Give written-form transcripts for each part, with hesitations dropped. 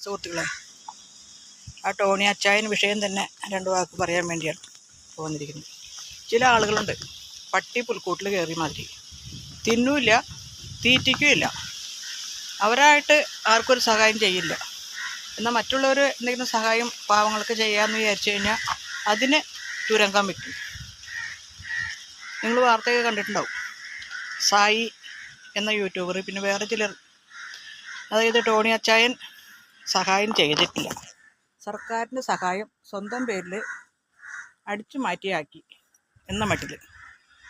സുഹൃത്തുക്കളെ, ആ ടോണി അച്ചായൻ വിഷയം തന്നെ രണ്ട് വാക്ക് പറയാൻ വേണ്ടിയാണ് പോന്നിരിക്കുന്നത്. ചില ആളുകളുണ്ട് പട്ടി പുൽക്കൂട്ടിൽ കയറി മാതിരി, തിന്നൂല്ല തീറ്റിക്കുമില്ല, അവരായിട്ട് ആർക്കൊരു സഹായം ചെയ്യില്ല. എന്നാൽ മറ്റുള്ളവർ എന്തെങ്കിലും സഹായം പാവങ്ങൾക്ക് ചെയ്യാമെന്ന് വിചാരിച്ചു കഴിഞ്ഞാൽ അതിന് തുരങ്കം വയ്ക്കും. നിങ്ങൾ വാർത്തയൊക്കെ കണ്ടിട്ടുണ്ടാവും. സായി എന്ന യൂട്യൂബർ, പിന്നെ വേറെ ചിലർ, അതായത് ടോണി അച്ചായൻ സഹായം ചെയ്തിട്ടില്ല, സർക്കാരിൻ്റെ സഹായം സ്വന്തം പേരിൽ അടിച്ചു മാറ്റിയാക്കി എന്ന മട്ടിൽ.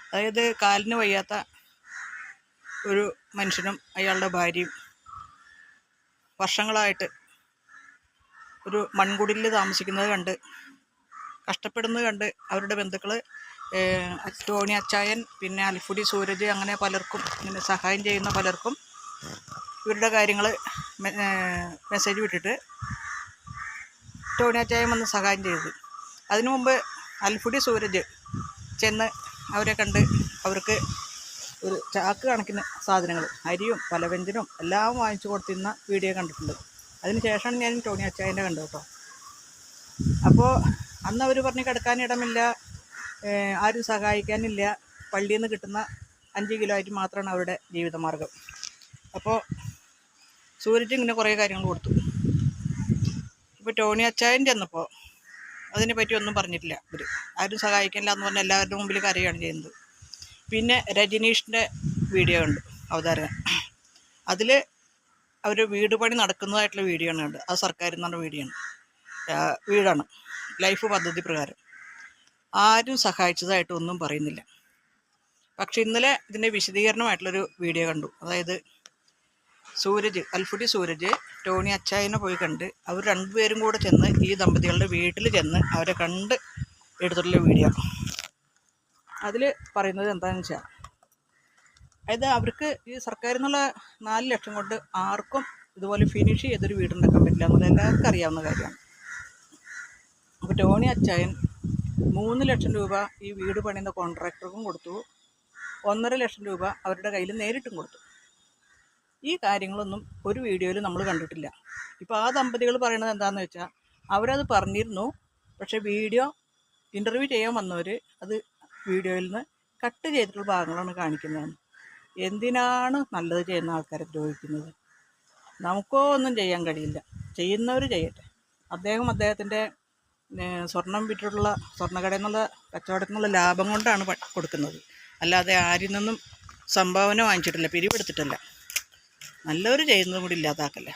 അതായത് കാലിന് വയ്യാത്ത ഒരു മനുഷ്യനും അയാളുടെ ഭാര്യയും വർഷങ്ങളായിട്ട് ഒരു മൺകുടിലിൽ താമസിക്കുന്നത് കണ്ട്, കഷ്ടപ്പെടുന്നത് കണ്ട് അവരുടെ ബന്ധുക്കൾ ടോണി അച്ചായൻ, പിന്നെ അൽഫുടി സൂരജ്, അങ്ങനെ പലർക്കും, ഇങ്ങനെ സഹായം ചെയ്യുന്ന പലർക്കും ഇവരുടെ കാര്യങ്ങൾ മെസ്സേജ് വിട്ടിട്ട് ടോണി അച്ചായൻ വന്ന് സഹായം ചെയ്തത്. അതിനു മുമ്പ് അൽഫുടി സൂരജ് ചെന്ന് അവരെ കണ്ട് അവർക്ക് ഒരു ചാക്ക് കണക്കിന് സാധനങ്ങൾ, അരിയും പലവ്യഞ്ജനവും എല്ലാം വാങ്ങിച്ചു കൊടുത്തിരുന്ന വീഡിയോ കണ്ടിട്ടുണ്ട്. അതിന് ശേഷമാണ് ഞാൻ ടോണി അച്ചായൻ്റെ കണ്ടു കേട്ടോ. അപ്പോൾ അന്ന് അവർ പറഞ്ഞ് കിടക്കാനിടമില്ല, ആരും സഹായിക്കാനില്ല, പള്ളിയിൽ നിന്ന് കിട്ടുന്ന 5 കിലോ ആയിട്ട് മാത്രമാണ് അവരുടെ ജീവിതമാർഗം. അപ്പോൾ സൂരജ് ഇങ്ങനെ കുറേ കാര്യങ്ങൾ കൊടുത്തു. ഇപ്പോൾ ടോണി അച്ചായൻ ചെന്നപ്പോൾ അതിനെപ്പറ്റി ഒന്നും പറഞ്ഞിട്ടില്ല. ഇവർ ആരും സഹായിക്കില്ല എന്ന് പറഞ്ഞാൽ എല്ലാവരുടെ മുമ്പിൽ കരയാണ് ചെയ്യുന്നത്. പിന്നെ രജനീഷിൻ്റെ വീഡിയോ ഉണ്ട്, അവതാരകൻ. അതിൽ അവർ വീട് പണി നടക്കുന്നതായിട്ടുള്ള വീഡിയോ ആണ് കണ്ടത്. അത് സർക്കാരിൽ നിന്നുള്ള വീടാണ്, ലൈഫ് പദ്ധതി പ്രകാരം. ആരും സഹായിച്ചതായിട്ട് ഒന്നും പറയുന്നില്ല. പക്ഷെ ഇന്നലെ ഇതിൻ്റെ വിശദീകരണമായിട്ടുള്ളൊരു വീഡിയോ കണ്ടു. അതായത് സൂരജ്, അൽഫുടി സൂരജ് ടോണി അച്ചായനെ പോയി കണ്ട്, അവർ രണ്ടുപേരും കൂടെ ചെന്ന് ഈ ദമ്പതികളുടെ വീട്ടിൽ ചെന്ന് അവരെ കണ്ട് എടുത്തിട്ടുള്ള വീഡിയോ. അതിൽ പറയുന്നത് എന്താണെന്ന് വെച്ചാൽ, അതായത് അവർക്ക് ഈ സർക്കാരിൽ നിന്നുള്ള 4 ലക്ഷം കൊണ്ട് ആർക്കും ഇതുപോലെ ഫിനിഷ് ചെയ്തൊരു വീടുണ്ടാക്കാൻ പറ്റില്ല എന്നുള്ളത് എല്ലാവർക്കും അറിയാവുന്ന കാര്യമാണ്. അപ്പോൾ ടോണി അച്ചായൻ 3 ലക്ഷം രൂപ ഈ വീട് പണിയുന്ന കോൺട്രാക്ടർക്കും കൊടുത്തു, 1.5 ലക്ഷം രൂപ അവരുടെ കയ്യിൽ നേരിട്ടും കൊടുത്തു. ഈ കാര്യങ്ങളൊന്നും ഒരു വീഡിയോയിൽ നമ്മൾ കണ്ടിട്ടില്ല. ഇപ്പോൾ ആ ദമ്പതികൾ പറയണത് എന്താണെന്ന് വെച്ചാൽ, അവരത് പറഞ്ഞിരുന്നു, പക്ഷേ ഇൻ്റർവ്യൂ ചെയ്യാൻ വന്നവർ അത് വീഡിയോയിൽ നിന്ന് കട്ട് ചെയ്തിട്ടുള്ള ഭാഗങ്ങളാണ് കാണിക്കുന്നത്. എന്തിനാണ് നല്ലത് ചെയ്യുന്ന ആൾക്കാരെ ദ്രോഹിക്കുന്നത്? നമുക്കോ ഒന്നും ചെയ്യാൻ കഴിയില്ല, ചെയ്യുന്നവർ ചെയ്യട്ടെ. അദ്ദേഹത്തിൻ്റെ സ്വർണം വിറ്റിട്ടുള്ള സ്വർണ്ണക്കടയിൽ നിന്നുള്ള കച്ചവടത്തിൽ നിന്നുള്ള ലാഭം കൊണ്ടാണ് കൊടുക്കുന്നത്, അല്ലാതെ ആരിൽ നിന്നും സംഭാവന വാങ്ങിച്ചിട്ടില്ല, പിരിവെടുത്തിട്ടില്ല. നല്ലവർ ചെയ്യുന്നതും കൂടി ഇല്ലാതാക്കല്ലേ.